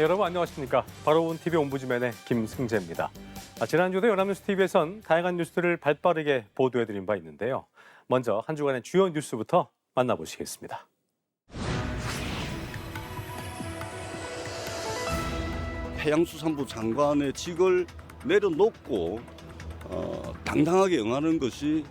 네, 여러분 안녕하십니까. 바로 온 TV 옴부즈맨의 김승재입니다. 지난주도 연합뉴스 TV에선 다양한 뉴스들을 발빠르게 보도해드린 바 있는데요. 먼저 한 주간의 주요 뉴스부터 만나보시겠습니다. 해양수산부 장관의 직을 내려놓고 당당하게 응하는 것이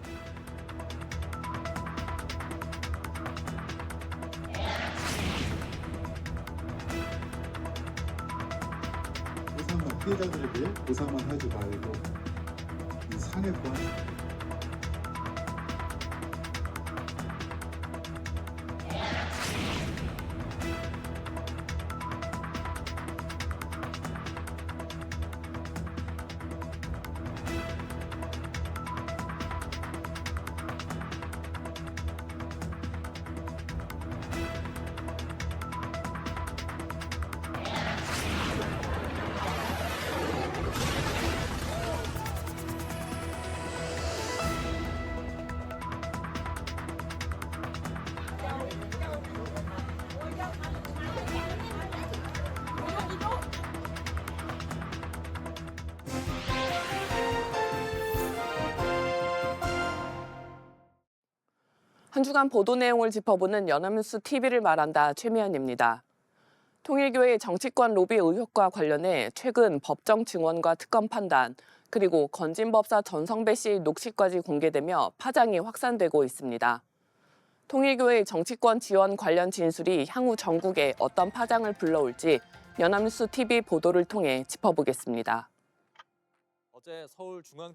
피해자들에게 보상만 하지 말고 이 산해권 한 주간 보도 내용을 짚어보는 연합뉴스 TV를 말한다 최미연입니다. 통일교의 정치권 로비 의혹과 관련해 최근 법정 증언과 특검 판단, 그리고 건진법사 전성배 씨의 녹취까지 공개되며 파장이 확산되고 있습니다. 통일교의 정치권 지원 관련 진술이 향후 전국에 어떤 파장을 불러올지 연합뉴스 TV 보도를 통해 짚어보겠습니다. 어제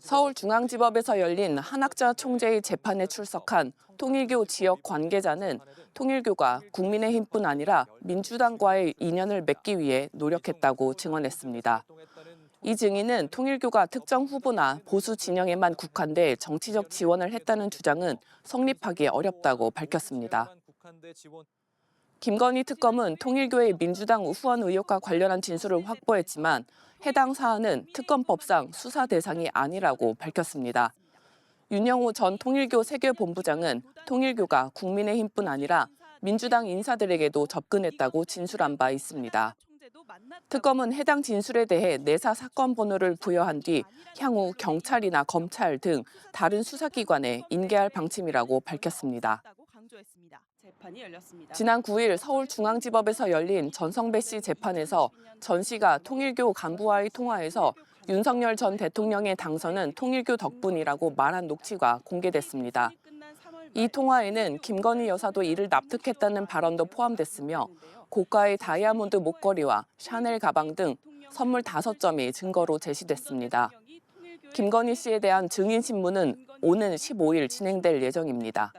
서울중앙지법에서 열린 한학자 총재의 재판에 출석한 통일교 지역 관계자는 통일교가 국민의힘뿐 아니라 민주당과의 인연을 맺기 위해 노력했다고 증언했습니다. 이 증인은 통일교가 특정 후보나 보수 진영에만 국한돼 정치적 지원을 했다는 주장은 성립하기 어렵다고 밝혔습니다. 김건희 특검은 통일교의 민주당 후원 의혹과 관련한 진술을 확보했지만 해당 사안은 특검법상 수사 대상이 아니라고 밝혔습니다. 윤영호 전 통일교 세계본부장은 통일교가 국민의힘뿐 아니라 민주당 인사들에게도 접근했다고 진술한 바 있습니다. 특검은 해당 진술에 대해 내사 사건 번호를 부여한 뒤 향후 경찰이나 검찰 등 다른 수사기관에 인계할 방침이라고 밝혔습니다. 지난 9일 서울중앙지법에서 열린 전성배 씨 재판에서 전 씨가 통일교 간부와의 통화에서 윤석열 전 대통령의 당선은 통일교 덕분이라고 말한 녹취가 공개됐습니다. 이 통화에는 김건희 여사도 이를 납득했다는 발언도 포함됐으며 고가의 다이아몬드 목걸이와 샤넬 가방 등 선물 5점이 증거로 제시됐습니다. 김건희 씨에 대한 증인 신문은 오는 15일 진행될 예정입니다.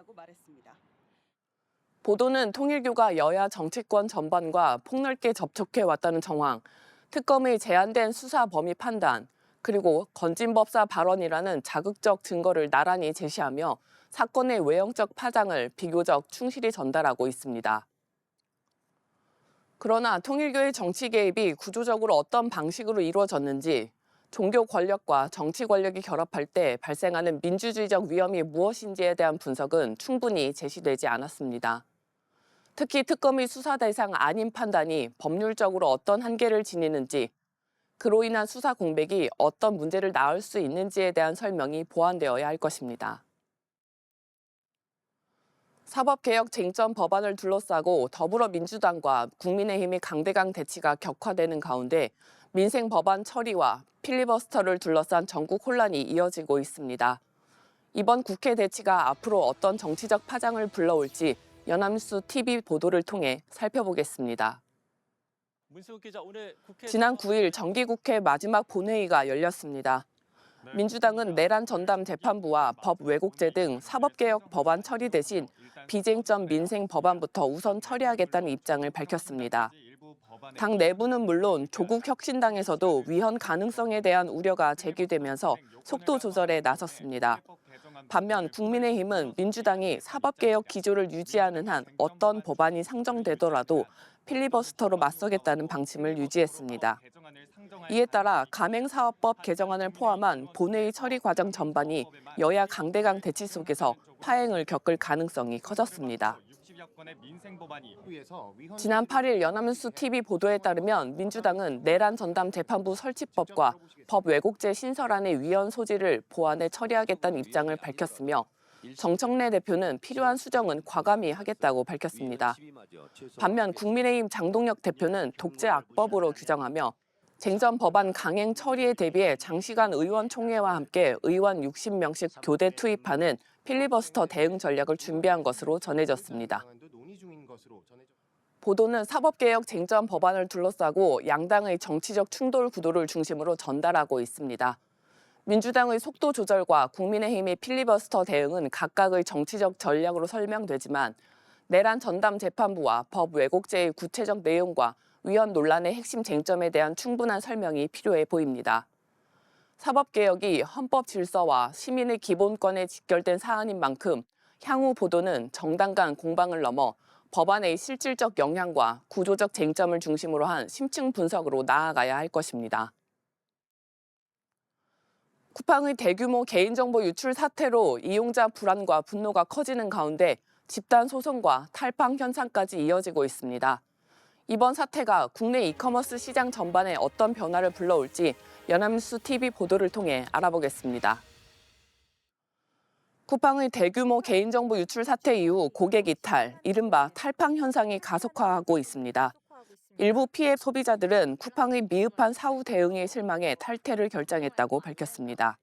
보도는 통일교가 여야 정치권 전반과 폭넓게 접촉해왔다는 정황, 특검의 제한된 수사 범위 판단, 그리고 건진법사 발언이라는 자극적 증거를 나란히 제시하며 사건의 외형적 파장을 비교적 충실히 전달하고 있습니다. 그러나 통일교의 정치 개입이 구조적으로 어떤 방식으로 이루어졌는지, 종교 권력과 정치 권력이 결합할 때 발생하는 민주주의적 위험이 무엇인지에 대한 분석은 충분히 제시되지 않았습니다. 특히 특검의 수사 대상 아닌 판단이 법률적으로 어떤 한계를 지니는지, 그로 인한 수사 공백이 어떤 문제를 낳을 수 있는지에 대한 설명이 보완되어야 할 것입니다. 사법개혁 쟁점 법안을 둘러싸고 더불어민주당과 국민의힘의 강대강 대치가 격화되는 가운데 민생 법안 처리와 필리버스터를 둘러싼 전국 혼란이 이어지고 있습니다. 이번 국회 대치가 앞으로 어떤 정치적 파장을 불러올지 연합뉴스 TV 보도를 통해 살펴보겠습니다. 지난 9일 정기국회 마지막 본회의가 열렸습니다. 민주당은 내란 전담 재판부와 법 왜곡죄 등 사법개혁 법안 처리 대신 비쟁점 민생 법안부터 우선 처리하겠다는 입장을 밝혔습니다. 당 내부는 물론 조국 혁신당에서도 위헌 가능성에 대한 우려가 제기되면서 속도 조절에 나섰습니다. 반면 국민의힘은 민주당이 사법개혁 기조를 유지하는 한 어떤 법안이 상정되더라도 필리버스터로 맞서겠다는 방침을 유지했습니다. 이에 따라 가맹사업법 개정안을 포함한 본회의 처리 과정 전반이 여야 강대강 대치 속에서 파행을 겪을 가능성이 커졌습니다. 지난 8일 연합뉴스 TV 보도에 따르면 민주당은 내란 전담 재판부 설치법과 법 왜곡죄 신설안의 위헌 소지를 보완해 처리하겠다는 입장을 밝혔으며 정청래 대표는 필요한 수정은 과감히 하겠다고 밝혔습니다. 반면 국민의힘 장동혁 대표는 독재 악법으로 규정하며 쟁점 법안 강행 처리에 대비해 장시간 의원 총회와 함께 의원 60명씩 교대 투입하는 필리버스터 대응 전략을 준비한 것으로 전해졌습니다. 보도는 사법개혁 쟁점 법안을 둘러싸고 양당의 정치적 충돌 구도를 중심으로 전달하고 있습니다. 민주당의 속도 조절과 국민의힘의 필리버스터 대응은 각각의 정치적 전략으로 설명되지만 내란 전담 재판부와 법 왜곡죄의 구체적 내용과 위헌 논란의 핵심 쟁점에 대한 충분한 설명이 필요해 보입니다. 사법개혁이 헌법 질서와 시민의 기본권에 직결된 사안인 만큼 향후 보도는 정당 간 공방을 넘어 법안의 실질적 영향과 구조적 쟁점을 중심으로 한 심층 분석으로 나아가야 할 것입니다. 쿠팡의 대규모 개인정보 유출 사태로 이용자 불안과 분노가 커지는 가운데 집단 소송과 탈팡 현상까지 이어지고 있습니다. 이번 사태가 국내 이커머스 시장 전반에 어떤 변화를 불러올지 연합뉴스 TV 보도를 통해 알아보겠습니다. 쿠팡의 대규모 개인정보 유출 사태 이후 고객 이탈, 이른바 탈팡 현상이 가속화하고 있습니다. 일부 피해 소비자들은 쿠팡의 미흡한 사후 대응에 실망해 탈퇴를 결정했다고 밝혔습니다.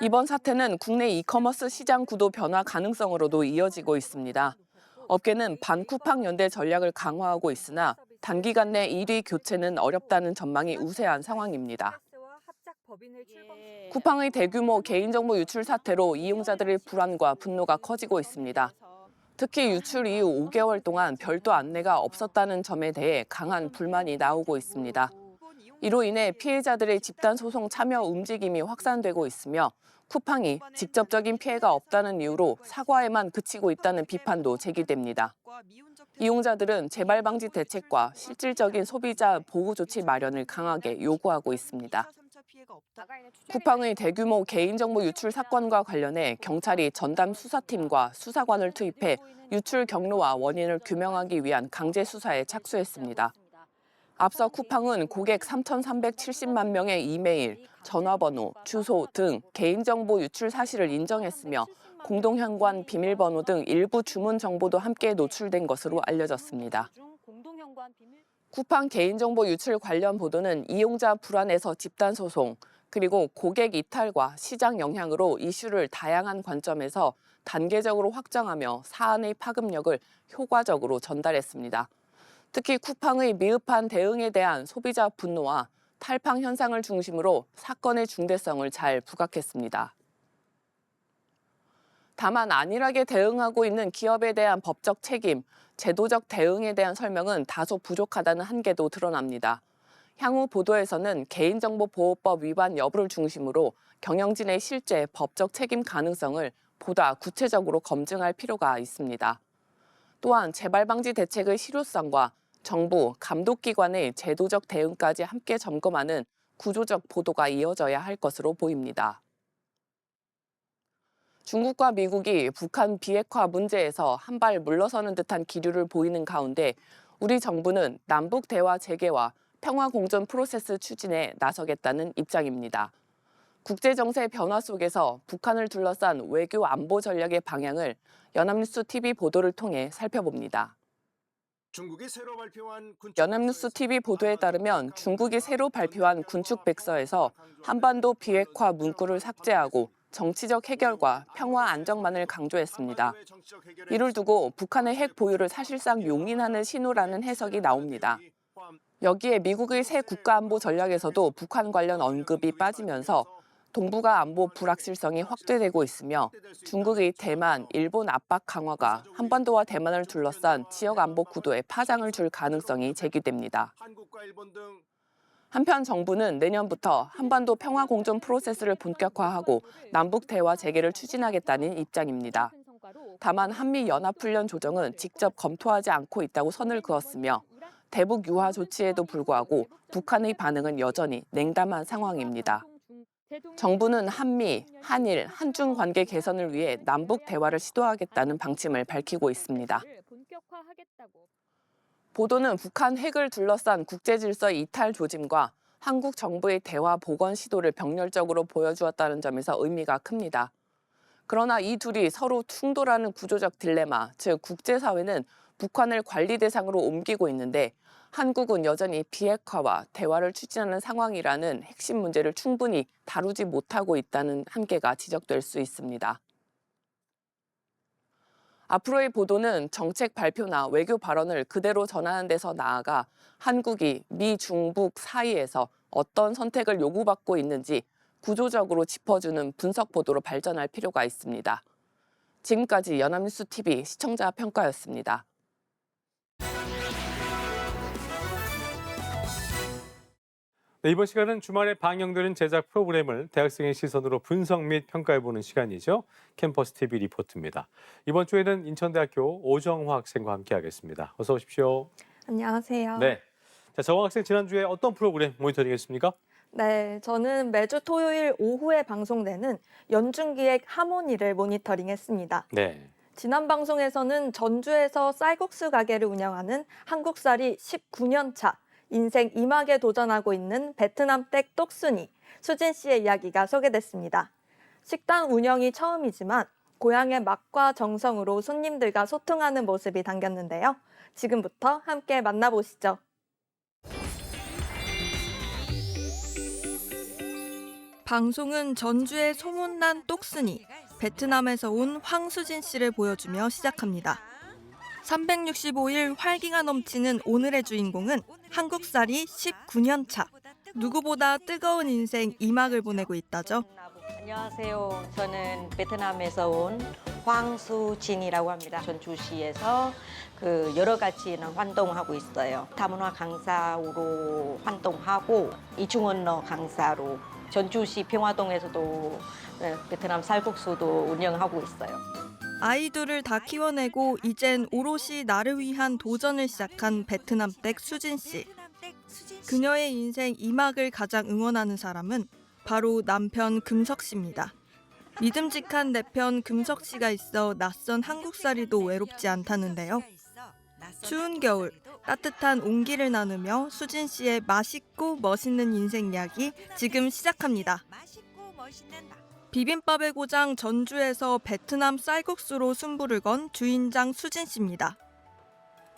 이번 사태는 국내 이커머스 시장 구도 변화 가능성으로도 이어지고 있습니다. 업계는 반쿠팡 연대 전략을 강화하고 있으나 단기간 내 1위 교체는 어렵다는 전망이 우세한 상황입니다. 쿠팡의 대규모 개인정보 유출 사태로 이용자들의 불안과 분노가 커지고 있습니다. 특히 유출 이후 5개월 동안 별도 안내가 없었다는 점에 대해 강한 불만이 나오고 있습니다. 이로 인해 피해자들의 집단 소송 참여 움직임이 확산되고 있으며 쿠팡이 직접적인 피해가 없다는 이유로 사과에만 그치고 있다는 비판도 제기됩니다. 이용자들은 재발 방지 대책과 실질적인 소비자 보호 조치 마련을 강하게 요구하고 있습니다. 쿠팡의 대규모 개인정보 유출 사건과 관련해 경찰이 전담 수사팀과 수사관을 투입해 유출 경로와 원인을 규명하기 위한 강제 수사에 착수했습니다. 앞서 쿠팡은 고객 3,370만 명의 이메일, 전화번호, 주소 등 개인정보 유출 사실을 인정했으며 공동현관 비밀번호 등 일부 주문 정보도 함께 노출된 것으로 알려졌습니다. 쿠팡 개인정보 유출 관련 보도는 이용자 불안에서 집단 소송, 그리고 고객 이탈과 시장 영향으로 이슈를 다양한 관점에서 단계적으로 확정하며 사안의 파급력을 효과적으로 전달했습니다. 특히 쿠팡의 미흡한 대응에 대한 소비자 분노와 탈팡 현상을 중심으로 사건의 중대성을 잘 부각했습니다. 다만 안일하게 대응하고 있는 기업에 대한 법적 책임, 제도적 대응에 대한 설명은 다소 부족하다는 한계도 드러납니다. 향후 보도에서는 개인정보보호법 위반 여부를 중심으로 경영진의 실제 법적 책임 가능성을 보다 구체적으로 검증할 필요가 있습니다. 또한 재발 방지 대책의 실효성과 정부, 감독기관의 제도적 대응까지 함께 점검하는 구조적 보도가 이어져야 할 것으로 보입니다. 중국과 미국이 북한 비핵화 문제에서 한 발 물러서는 듯한 기류를 보이는 가운데 우리 정부는 남북 대화 재개와 평화 공존 프로세스 추진에 나서겠다는 입장입니다. 국제정세 변화 속에서 북한을 둘러싼 외교 안보 전략의 방향을 연합뉴스 TV 보도를 통해 살펴봅니다. 연합뉴스 TV 보도에 따르면 중국이 새로 발표한 군축백서에서 한반도 비핵화 문구를 삭제하고 정치적 해결과 평화 안정만을 강조했습니다. 이를 두고 북한의 핵 보유를 사실상 용인하는 신호라는 해석이 나옵니다. 여기에 미국의 새 국가안보 전략에서도 북한 관련 언급이 빠지면서 동북아 안보 불확실성이 확대되고 있으며 중국의 대만, 일본 압박 강화가 한반도와 대만을 둘러싼 지역 안보 구도에 파장을 줄 가능성이 제기됩니다. 한편 정부는 내년부터 한반도 평화 공존 프로세스를 본격화하고 남북 대화 재개를 추진하겠다는 입장입니다. 다만 한미연합훈련 조정은 직접 검토하지 않고 있다고 선을 그었으며 대북 유화 조치에도 불구하고 북한의 반응은 여전히 냉담한 상황입니다. 정부는 한미, 한일, 한중 관계 개선을 위해 남북 대화를 시도하겠다는 방침을 밝히고 있습니다. 무력화하겠다고. 보도는 북한 핵을 둘러싼 국제질서 이탈 조짐과 한국 정부의 대화 복원 시도를 병렬적으로 보여주었다는 점에서 의미가 큽니다. 그러나 이 둘이 서로 충돌하는 구조적 딜레마, 즉 국제사회는 북한을 관리 대상으로 옮기고 있는데 한국은 여전히 비핵화와 대화를 추진하는 상황이라는 핵심 문제를 충분히 다루지 못하고 있다는 한계가 지적될 수 있습니다. 앞으로의 보도는 정책 발표나 외교 발언을 그대로 전하는 데서 나아가 한국이 미, 중북 사이에서 어떤 선택을 요구받고 있는지 구조적으로 짚어주는 분석 보도로 발전할 필요가 있습니다. 지금까지 연합뉴스 TV 시청자 평가였습니다. 네, 이번 시간은 주말에 방영되는 제작 프로그램을 대학생의 시선으로 분석 및 평가해보는 시간이죠. 캠퍼스 TV 리포트입니다. 이번 주에는 인천대학교 오정화 학생과 함께하겠습니다. 어서 오십시오. 안녕하세요. 네, 자, 정화 학생 지난주에 어떤 프로그램 모니터링했습니까? 네, 저는 매주 토요일 오후에 방송되는 연중기획 하모니를 모니터링했습니다. 네. 지난 방송에서는 전주에서 쌀국수 가게를 운영하는 한국살이 19년 차 인생 2막에 도전하고 있는 베트남댁 똑순이 수진 씨의 이야기가 소개됐습니다. 식당 운영이 처음이지만 고향의 맛과 정성으로 손님들과 소통하는 모습이 담겼는데요. 지금부터 함께 만나보시죠. 방송은 전주의 소문난 똑순이, 베트남에서 온 황수진 씨를 보여주며 시작합니다. 365일 활기가 넘치는 오늘의 주인공은 한국살이 19년 차. 누구보다 뜨거운 인생 2막을 보내고 있다죠. 안녕하세요. 저는 베트남에서 온 황수진이라고 합니다. 전주시에서 여러 가지 활동하고 있어요. 다문화 강사로 활동하고 이중언어 강사로 전주시 평화동에서도 베트남 쌀국수도 운영하고 있어요. 아이들을 다 키워내고 이젠 오롯이 나를 위한 도전을 시작한 베트남댁 수진 씨. 그녀의 인생 2막을 가장 응원하는 사람은 바로 남편 금석 씨입니다. 믿음직한 내편 금석 씨가 있어 낯선 한국살이도 외롭지 않다는데요. 추운 겨울 따뜻한 온기를 나누며 수진 씨의 맛있고 멋있는 인생 이야기 지금 시작합니다. 비빔밥의 고장 전주에서 베트남 쌀국수로 승부를 건 주인장 수진 씨입니다.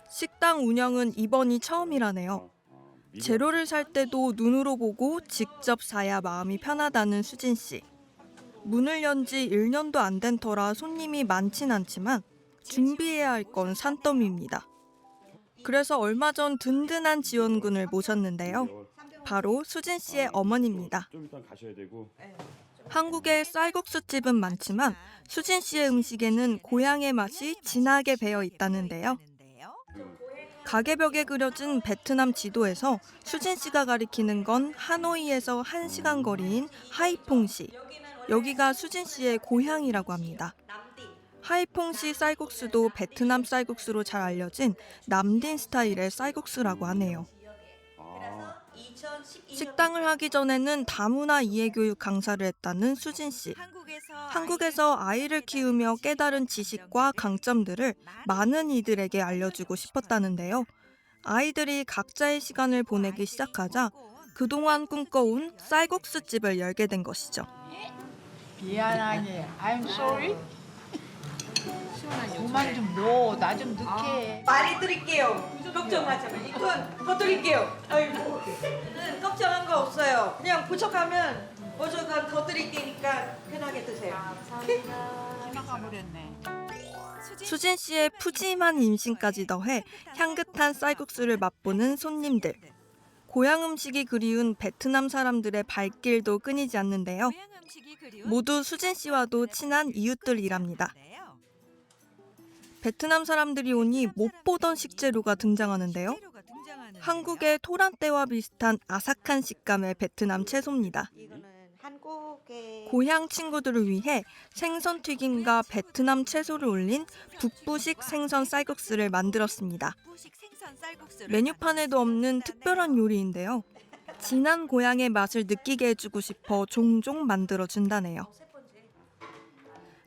식당 운영은 이번이 처음이라네요. 재료를 살 때도 눈으로 보고 직접 사야 마음이 편하다는 수진 씨. 문을 연 지 1년도 안 된 터라 손님이 많진 않지만 준비해야 할 건 산더미입니다. 그래서 얼마 전 든든한 지원군을 모셨는데요. 바로 수진 씨의 어머니입니다. 한국의 쌀국수집은 많지만 수진 씨의 음식에는 고향의 맛이 진하게 배어 있다는데요. 가게벽에 그려진 베트남 지도에서 수진 씨가 가리키는 건 하노이에서 1시간 거리인 하이퐁시. 여기가 수진 씨의 고향이라고 합니다. 하이퐁시 쌀국수도 베트남 쌀국수로 잘 알려진 남딘 스타일의 쌀국수라고 하네요. 식당을 하기 전에는 다문화 이해교육 강사를 했다는 수진 씨. 한국에서 아이를 키우며 깨달은 지식과 강점들을 많은 이들에게 알려주고 싶었다는데요. 아이들이 각자의 시간을 보내기 시작하자 그동안 꿈꿔온 쌀국수집을 열게 된 것이죠. 미안하게, I'm sorry. 그만 좀 넣어, 나 좀 넣게. 많이 드릴게요. 걱정하지 마. 이건 더 드릴게요. 아이고, 걱정한 거 없어요. 그냥 부족하면 더 드릴 테니까 편하게 드세요. 지나가버렸네. 수진 씨의 푸짐한 임신까지 더해 향긋한 쌀국수를 맛보는 손님들. 고향 음식이 그리운 베트남 사람들의 발길도 끊이지 않는데요. 모두 수진 씨와도 친한 이웃들이랍니다. 베트남 사람들이 오니 못 보던 식재료가 등장하는데요. 한국의 토란대와 비슷한 아삭한 식감의 베트남 채소입니다. 고향 친구들을 위해 생선 튀김과 베트남 채소를 올린 북부식 생선 쌀국수를 만들었습니다. 메뉴판에도 없는 특별한 요리인데요. 진한 고향의 맛을 느끼게 해주고 싶어 종종 만들어준다네요.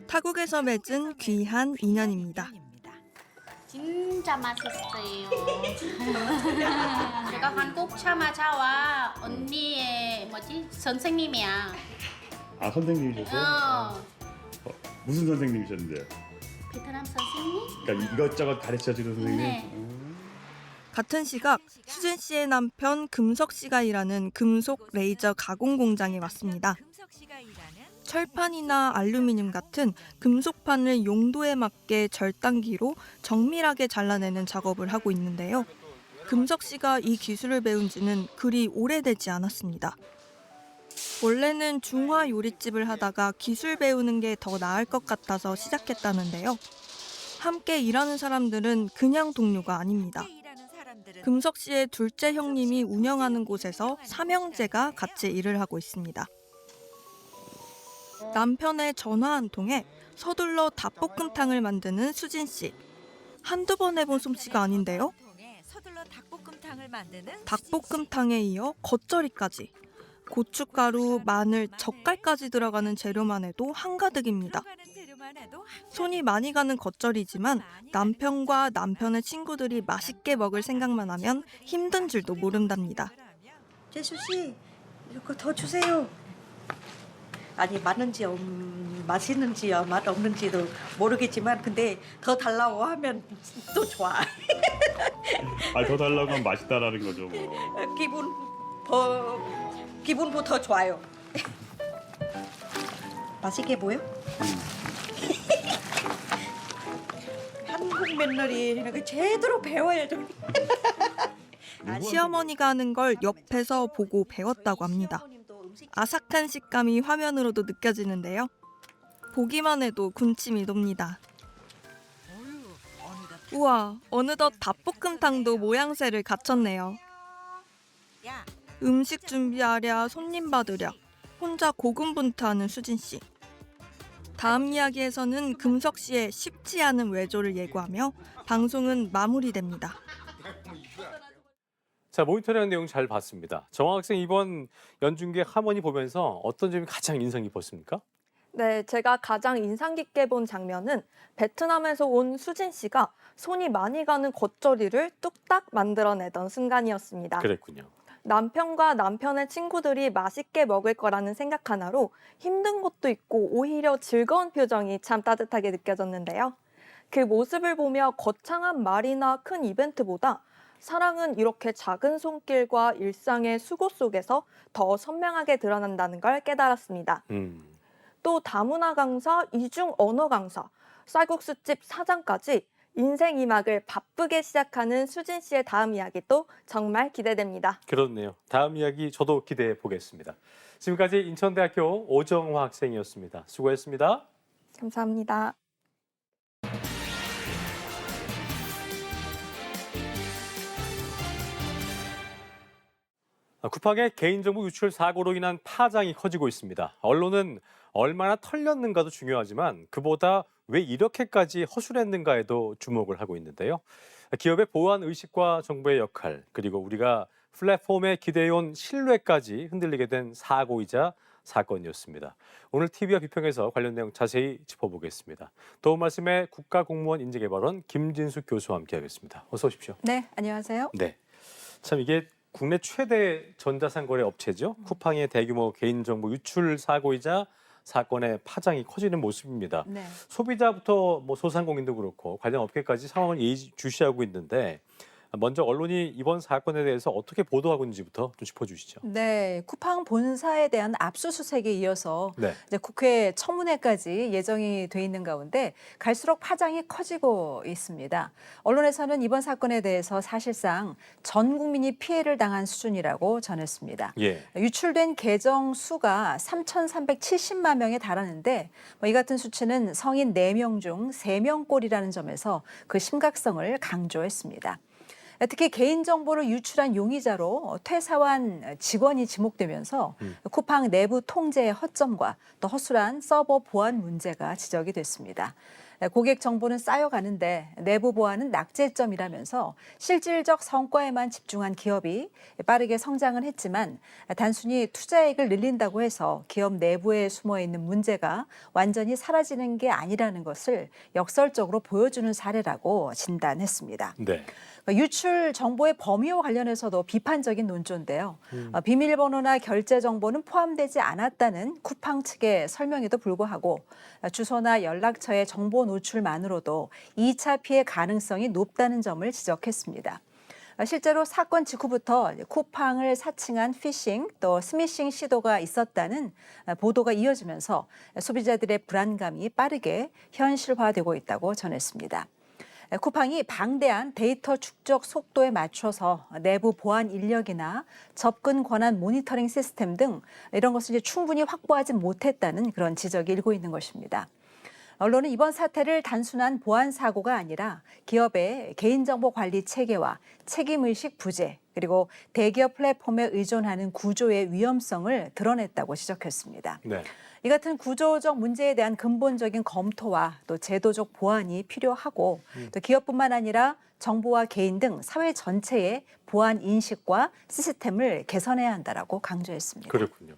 타국에서 맺은 귀한 인연입니다. 진짜 맛있어요. 제가 한국 차 마차와 언니의 선생님이야. 아, 선생님이셨어요? 무슨 선생님이셨는데요? 베트남 선생님? 그러니까 이것저것 가르쳐주는 선생님? 네. 같은 시각 수진 씨의 남편 금석 씨가 일하는 금속 레이저 가공 공장에 왔습니다. 철판이나 알루미늄 같은 금속판을 용도에 맞게 절단기로 정밀하게 잘라내는 작업을 하고 있는데요. 금석 씨가 이 기술을 배운 지는 그리 오래되지 않았습니다. 원래는 중화 요리집을 하다가 기술 배우는 게 더 나을 것 같아서 시작했다는데요. 함께 일하는 사람들은 그냥 동료가 아닙니다. 금석 씨의 둘째 형님이 운영하는 곳에서 삼형제가 같이 일을 하고 있습니다. 남편의 전화 한 통에 서둘러 닭볶음탕을 만드는 수진 씨. 한두 번 해본 솜씨가 아닌데요. 닭볶음탕에 이어 겉절이까지. 고춧가루, 마늘, 젓갈까지 들어가는 재료만 해도 한가득입니다. 손이 많이 가는 겉절이지만 남편과 남편의 친구들이 맛있게 먹을 생각만 하면 힘든 줄도 모른답니다. 재수 씨, 이거 더 주세요. 아니 맞는지 맛있는지요, 맛 없는지도 모르겠지만 근데 더 달라고 하면 또 좋아. 아, 더 달라고 하면 맛있다라는 거죠, 뭐. 기분도 더 좋아요. 맛있게 보여? 한국 며느리 이렇게 제대로 배워야죠. 시어머니가 하는 걸 옆에서 보고 배웠다고 합니다. 아삭한 식감이 화면으로도 느껴지는데요. 보기만 해도 군침이 돕니다. 우와, 어느덧 닭볶음탕도 모양새를 갖췄네요. 음식 준비하랴, 손님 받으랴, 혼자 고군분투하는 수진 씨. 다음 이야기에서는 금석 씨의 쉽지 않은 외조를 예고하며 방송은 마무리됩니다. 자, 모니터링 내용 잘 봤습니다. 정화 학생 이번 연중계 하모니 보면서 어떤 점이 가장 인상 깊었습니까? 네, 제가 가장 인상 깊게 본 장면은 베트남에서 온 수진 씨가 손이 많이 가는 겉절이를 뚝딱 만들어내던 순간이었습니다. 그랬군요. 남편과 남편의 친구들이 맛있게 먹을 거라는 생각 하나로 힘든 것도 있고 오히려 즐거운 표정이 참 따뜻하게 느껴졌는데요. 그 모습을 보며 거창한 말이나 큰 이벤트보다 사랑은 이렇게 작은 손길과 일상의 수고 속에서 더 선명하게 드러난다는 걸 깨달았습니다. 또 다문화 강사, 이중 언어 강사, 쌀국수집 사장까지 인생 2막을 바쁘게 시작하는 수진 씨의 다음 이야기도 정말 기대됩니다. 그렇네요. 다음 이야기 저도 기대해 보겠습니다. 지금까지 인천대학교 오정화 학생이었습니다. 수고했습니다. 감사합니다. 쿠팡의 개인정보 유출 사고로 인한 파장이 커지고 있습니다. 언론은 얼마나 털렸는가도 중요하지만 그보다 왜 이렇게까지 허술했는가에도 주목을 하고 있는데요. 기업의 보안 의식과 정부의 역할, 그리고 우리가 플랫폼에 기대해온 신뢰까지 흔들리게 된 사고이자 사건이었습니다. 오늘 TV와 비평에서 관련 내용 자세히 짚어보겠습니다. 도움 말씀에 국가공무원 인재개발원 김진숙 교수와 함께하겠습니다. 어서 오십시오. 네, 안녕하세요. 네, 참 이게 국내 최대 전자상거래 업체죠. 쿠팡의 대규모 개인정보 유출 사고이자 사건의 파장이 커지는 모습입니다. 네. 소비자부터 소상공인도 그렇고 관련 업계까지 상황을 예의주시하고 있는데 먼저 언론이 이번 사건에 대해서 어떻게 보도하고 있는지부터 좀 짚어주시죠. 네, 쿠팡 본사에 대한 압수수색에 이어서 네. 이제 국회 청문회까지 예정이 돼 있는 가운데 갈수록 파장이 커지고 있습니다. 언론에서는 이번 사건에 대해서 사실상 전 국민이 피해를 당한 수준이라고 전했습니다. 예. 유출된 계정 수가 3,370만 명에 달하는데 이 같은 수치는 성인 4명 중 3명꼴이라는 점에서 그 심각성을 강조했습니다. 특히 개인정보를 유출한 용의자로 퇴사한 직원이 지목되면서 쿠팡 내부 통제의 허점과 또 허술한 서버 보안 문제가 지적이 됐습니다. 고객 정보는 쌓여가는데 내부 보안은 낙제점이라면서 실질적 성과에만 집중한 기업이 빠르게 성장은 했지만 단순히 투자액을 늘린다고 해서 기업 내부에 숨어 있는 문제가 완전히 사라지는 게 아니라는 것을 역설적으로 보여주는 사례라고 진단했습니다. 네. 유출 정보의 범위와 관련해서도 비판적인 논조인데요. 비밀번호나 결제 정보는 포함되지 않았다는 쿠팡 측의 설명에도 불구하고 주소나 연락처의 정보 노출만으로도 2차 피해 가능성이 높다는 점을 지적했습니다. 실제로 사건 직후부터 쿠팡을 사칭한 피싱 또 스미싱 시도가 있었다는 보도가 이어지면서 소비자들의 불안감이 빠르게 현실화되고 있다고 전했습니다. 쿠팡이 방대한 데이터 축적 속도에 맞춰서 내부 보안 인력이나 접근 권한 모니터링 시스템 등 이런 것을 이제 충분히 확보하지 못했다는 그런 지적이 일고 있는 것입니다. 언론은 이번 사태를 단순한 보안 사고가 아니라 기업의 개인정보 관리 체계와 책임의식 부재 그리고 대기업 플랫폼에 의존하는 구조의 위험성을 드러냈다고 지적했습니다. 네. 이 같은 구조적 문제에 대한 근본적인 검토와 또 제도적 보완이 필요하고 또 기업뿐만 아니라 정부와 개인 등 사회 전체의 보안 인식과 시스템을 개선해야 한다라고 강조했습니다. 그렇군요.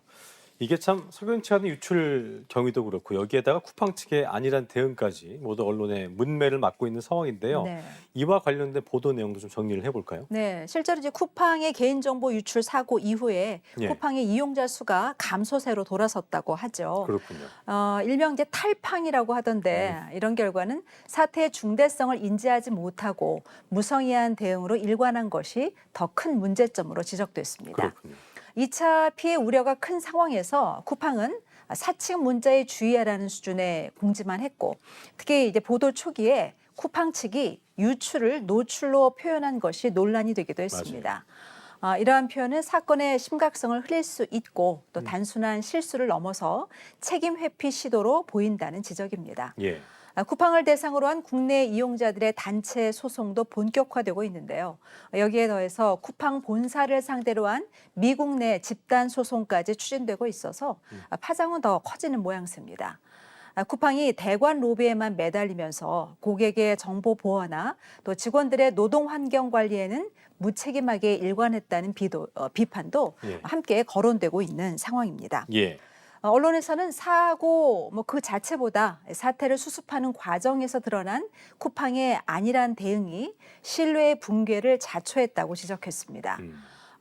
이게 참 석연치 않은 유출 경위도 그렇고 여기에다가 쿠팡 측의 안일한 대응까지 모두 언론의 문매를 맡고 있는 상황인데요. 네. 이와 관련된 보도 내용도 좀 정리를 해볼까요? 네, 실제로 이제 쿠팡의 개인정보 유출 사고 이후에 예. 쿠팡의 이용자 수가 감소세로 돌아섰다고 하죠. 그렇군요. 일명 이제 탈팡이라고 하던데 이런 결과는 사태의 중대성을 인지하지 못하고 무성의한 대응으로 일관한 것이 더 큰 문제점으로 지적됐습니다. 그렇군요. 2차 피해 우려가 큰 상황에서 쿠팡은 사칭 문자에 주의하라는 수준의 공지만 했고 특히 이제 보도 초기에 쿠팡 측이 유출을 노출로 표현한 것이 논란이 되기도 했습니다. 이러한 표현은 사건의 심각성을 흘릴 수 있고 또 단순한 실수를 넘어서 책임 회피 시도로 보인다는 지적입니다. 예. 쿠팡을 대상으로 한 국내 이용자들의 단체 소송도 본격화되고 있는데요. 여기에 더해서 쿠팡 본사를 상대로 한 미국 내 집단 소송까지 추진되고 있어서 파장은 더 커지는 모양새입니다. 쿠팡이 대관 로비에만 매달리면서 고객의 정보 보호나 또 직원들의 노동 환경 관리에는 무책임하게 일관했다는 비판도 예. 함께 거론되고 있는 상황입니다. 예. 언론에서는 사고 그 자체보다 사태를 수습하는 과정에서 드러난 쿠팡의 안일한 대응이 신뢰의 붕괴를 자초했다고 지적했습니다.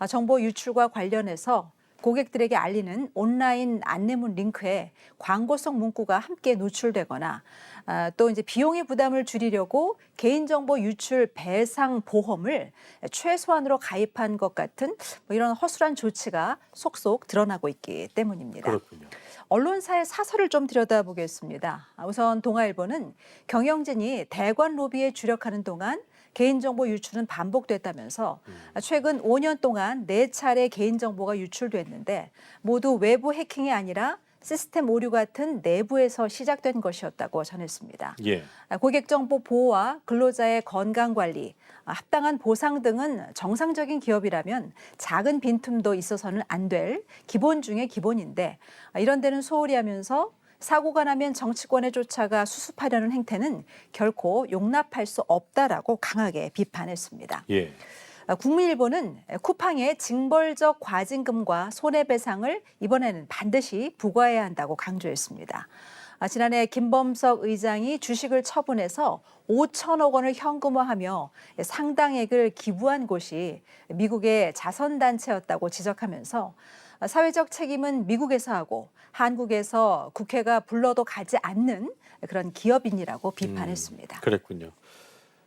정보 유출과 관련해서 고객들에게 알리는 온라인 안내문 링크에 광고성 문구가 함께 노출되거나 또 이제 비용의 부담을 줄이려고 개인정보 유출 배상 보험을 최소한으로 가입한 것 같은 이런 허술한 조치가 속속 드러나고 있기 때문입니다. 그렇군요. 언론사의 사설을 좀 들여다보겠습니다. 우선 동아일보는 경영진이 대관 로비에 주력하는 동안 개인정보 유출은 반복됐다면서 최근 5년 동안 4차례 개인정보가 유출됐는데 모두 외부 해킹이 아니라 시스템 오류 같은 내부에서 시작된 것이었다고 전했습니다. 예. 고객 정보 보호와 근로자의 건강 관리, 합당한 보상 등은 정상적인 기업이라면 작은 빈틈도 있어서는 안 될 기본 중의 기본인데 이런 데는 소홀히 하면서 사고가 나면 정치권에 쫓아가 수습하려는 행태는 결코 용납할 수 없다라고 강하게 비판했습니다. 예. 국민일보는 쿠팡의 징벌적 과징금과 손해배상을 이번에는 반드시 부과해야 한다고 강조했습니다. 지난해 김범석 의장이 주식을 처분해서 5천억 원을 현금화하며 상당액을 기부한 곳이 미국의 자선단체였다고 지적하면서 사회적 책임은 미국에서 하고 한국에서 국회가 불러도 가지 않는 그런 기업인이라고 비판했습니다. 그랬군요.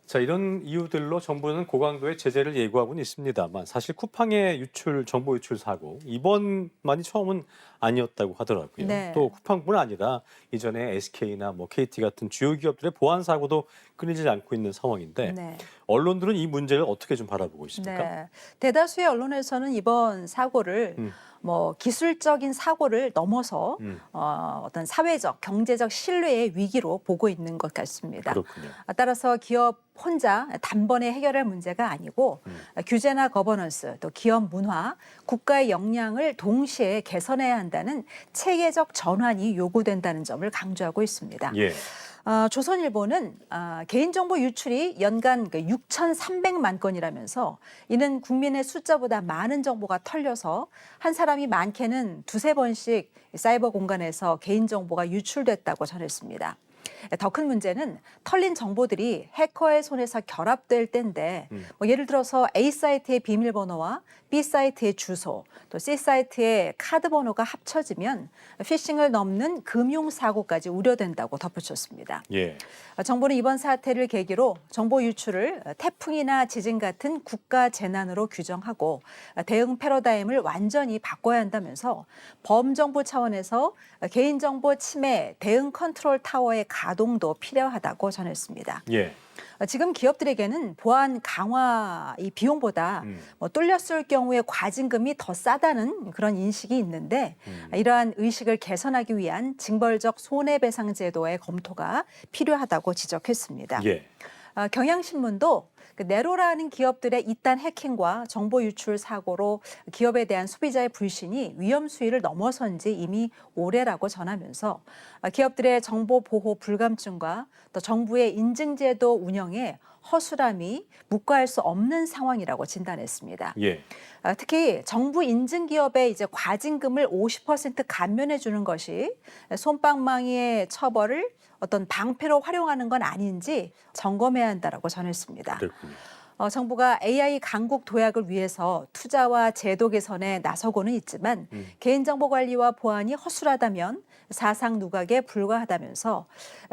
자, 이런 이유들로 정부는 고강도의 제재를 예고하고는 있습니다만 사실 쿠팡의 정보 유출 사고 이번만이 처음은 아니었다고 하더라고요. 네. 또 쿠팡뿐 아니라 이전에 SK나 KT 같은 주요 기업들의 보안 사고도 끊이지 않고 있는 상황인데 네. 언론들은 이 문제를 어떻게 좀 바라보고 있습니까? 네. 대다수의 언론에서는 이번 사고를 기술적인 사고를 넘어서 어떤 사회적, 경제적 신뢰의 위기로 보고 있는 것 같습니다. 그렇군요. 따라서 기업 혼자 단번에 해결할 문제가 아니고 규제나 거버넌스, 또 기업 문화, 국가의 역량을 동시에 개선해야 한다는 체계적 전환이 요구된다는 점을 강조하고 있습니다. 예. 조선일보는 개인정보 유출이 연간 6,300만 건이라면서 이는 국민의 숫자보다 많은 정보가 털려서 한 사람이 많게는 두세 번씩 사이버 공간에서 개인정보가 유출됐다고 전했습니다. 더 큰 문제는 털린 정보들이 해커의 손에서 결합될 때인데 예를 들어서 A 사이트의 비밀번호와 B 사이트의 주소, 또 C 사이트의 카드 번호가 합쳐지면 피싱을 넘는 금융사고까지 우려된다고 덧붙였습니다. 예. 정부는 이번 사태를 계기로 정보 유출을 태풍이나 지진 같은 국가 재난으로 규정하고 대응 패러다임을 완전히 바꿔야 한다면서 범정부 차원에서 개인정보 침해 대응 컨트롤 타워의 가동도 필요하다고 전했습니다. 예. 지금 기업들에게는 보안 강화 이 비용보다 뚫렸을 경우에 과징금이 더 싸다는 그런 인식이 있는데 이러한 의식을 개선하기 위한 징벌적 손해배상 제도의 검토가 필요하다고 지적했습니다. 예. 경향신문도 네로라는 기업들의 이딴 해킹과 정보 유출 사고로 기업에 대한 소비자의 불신이 위험 수위를 넘어선 지 이미 오래라고 전하면서 기업들의 정보 보호 불감증과 또 정부의 인증제도 운영에 허술함이 묵과할 수 없는 상황이라고 진단했습니다. 예. 특히 정부 인증 기업의 이제 과징금을 50% 감면해 주는 것이 솜방망이의 처벌을 어떤 방패로 활용하는 건 아닌지 점검해야 한다라고 전했습니다. 그렇군요. 정부가 AI 강국 도약을 위해서 투자와 제도 개선에 나서고는 있지만 개인정보 관리와 보안이 허술하다면 사상 누각에 불과하다면서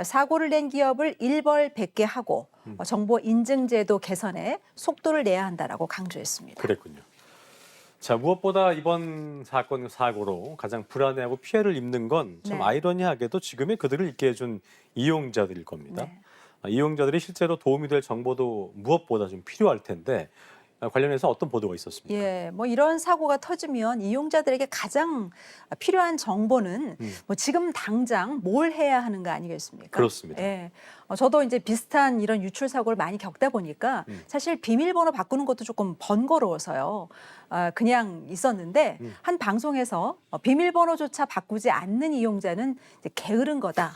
사고를 낸 기업을 일벌백계 하고 정보 인증 제도 개선에 속도를 내야 한다라고 강조했습니다. 그랬군요. 자, 무엇보다 이번 사건 사고로 가장 불안해하고 피해를 입는 건 참 네. 아이러니하게도 지금의 그들을 있게 해준 이용자들일 겁니다. 네. 이용자들이 실제로 도움이 될 정보도 무엇보다 좀 필요할 텐데 관련해서 어떤 보도가 있었습니까? 예, 이런 사고가 터지면 이용자들에게 가장 필요한 정보는 지금 당장 뭘 해야 하는 거 아니겠습니까? 그렇습니다. 예. 저도 이제 비슷한 이런 유출 사고를 많이 겪다 보니까 사실 비밀번호 바꾸는 것도 조금 번거로워서요. 그냥 있었는데 한 방송에서 비밀번호조차 바꾸지 않는 이용자는 이제 게으른 거다.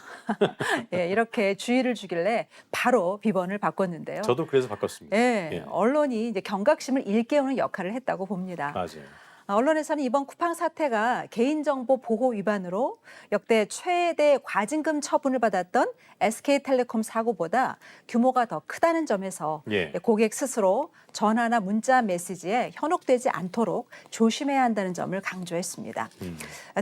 예, 이렇게 주의를 주길래 바로 비번을 바꿨는데요. 저도 그래서 바꿨습니다. 예, 예. 언론이 이제 경각심을 일깨우는 역할을 했다고 봅니다. 맞아요. 언론에서는 이번 쿠팡 사태가 개인정보 보호 위반으로 역대 최대 과징금 처분을 받았던 SK텔레콤 사고보다 규모가 더 크다는 점에서 예. 고객 스스로 전화나 문자 메시지에 현혹되지 않도록 조심해야 한다는 점을 강조했습니다.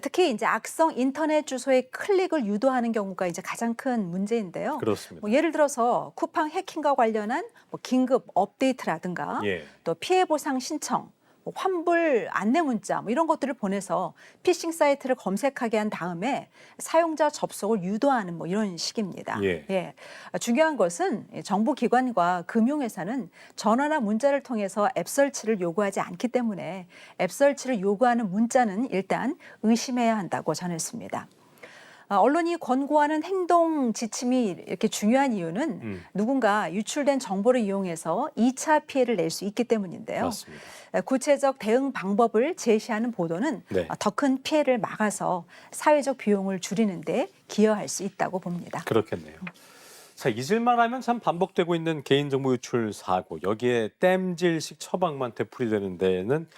특히 이제 악성 인터넷 주소의 클릭을 유도하는 경우가 이제 가장 큰 문제인데요. 그렇습니다. 예를 들어서 쿠팡 해킹과 관련한 긴급 업데이트라든가 예. 또 피해 보상 신청, 환불 안내 문자 이런 것들을 보내서 피싱 사이트를 검색하게 한 다음에 사용자 접속을 유도하는 이런 식입니다. 예. 중요한 것은 정부기관과 금융회사는 전화나 문자를 통해서 앱 설치를 요구하지 않기 때문에 앱 설치를 요구하는 문자는 일단 의심해야 한다고 전했습니다. 언론이 권고하는 행동 지침이 이렇게 중요한 이유는 누군가 유출된 정보를 이용해서 2차 피해를 낼 수 있기 때문인데요. 맞습니다. 구체적 대응 방법을 제시하는 보도는 네. 더 큰 피해를 막아서 사회적 비용을 줄이는 데 기여할 수 있다고 봅니다. 그렇겠네요. 자, 잊을만 하면 참 반복되고 있는 개인정보 유출 사고, 여기에 땜질식 처방만 되풀이되는 데에는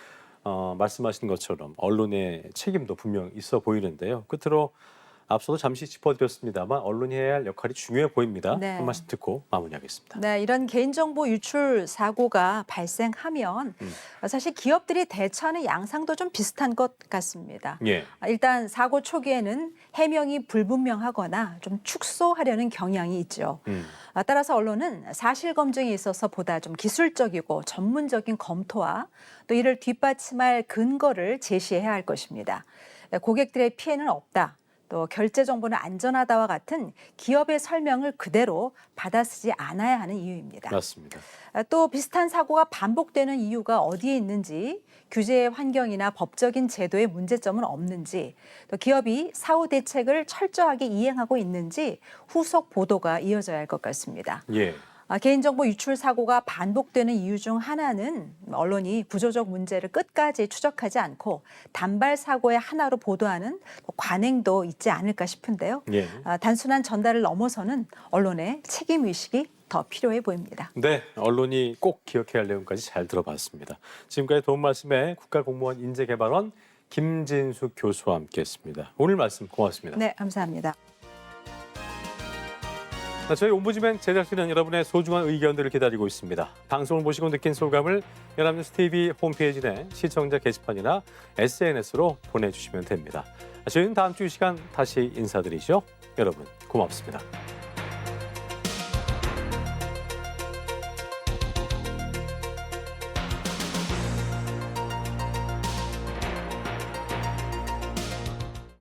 말씀하신 것처럼 언론의 책임도 분명 있어 보이는데요. 끝으로 앞서도 잠시 짚어드렸습니다만 언론이 해야 할 역할이 중요해 보입니다. 네. 한 말씀 듣고 마무리하겠습니다. 네, 이런 개인정보 유출 사고가 발생하면 사실 기업들이 대처하는 양상도 좀 비슷한 것 같습니다. 예. 일단 사고 초기에는 해명이 불분명하거나 좀 축소하려는 경향이 있죠. 따라서 언론은 사실 검증에 있어서 보다 좀 기술적이고 전문적인 검토와 또 이를 뒷받침할 근거를 제시해야 할 것입니다. 고객들의 피해는 없다. 또 결제 정보는 안전하다와 같은 기업의 설명을 그대로 받아쓰지 않아야 하는 이유입니다. 맞습니다. 또 비슷한 사고가 반복되는 이유가 어디에 있는지, 규제의 환경이나 법적인 제도의 문제점은 없는지, 또 기업이 사후 대책을 철저하게 이행하고 있는지 후속 보도가 이어져야 할 것 같습니다. 예. 개인정보 유출 사고가 반복되는 이유 중 하나는 언론이 구조적 문제를 끝까지 추적하지 않고 단발 사고의 하나로 보도하는 관행도 있지 않을까 싶은데요. 예. 단순한 전달을 넘어서는 언론의 책임 의식이 더 필요해 보입니다. 네, 언론이 꼭 기억해야 할 내용까지 잘 들어봤습니다. 지금까지 도움 말씀에 국가공무원 인재개발원 김진숙 교수와 함께했습니다. 오늘 말씀 고맙습니다. 네, 감사합니다. 자, 저희 옴부즈맨 제작진은 여러분의 소중한 의견들을 기다리고 있습니다. 방송을 보시고 느낀 소감을 연합뉴스 TV 홈페이지 내 시청자 게시판이나 SNS로 보내주시면 됩니다. 저희는 다음 주 이 시간 다시 인사드리죠. 여러분 고맙습니다.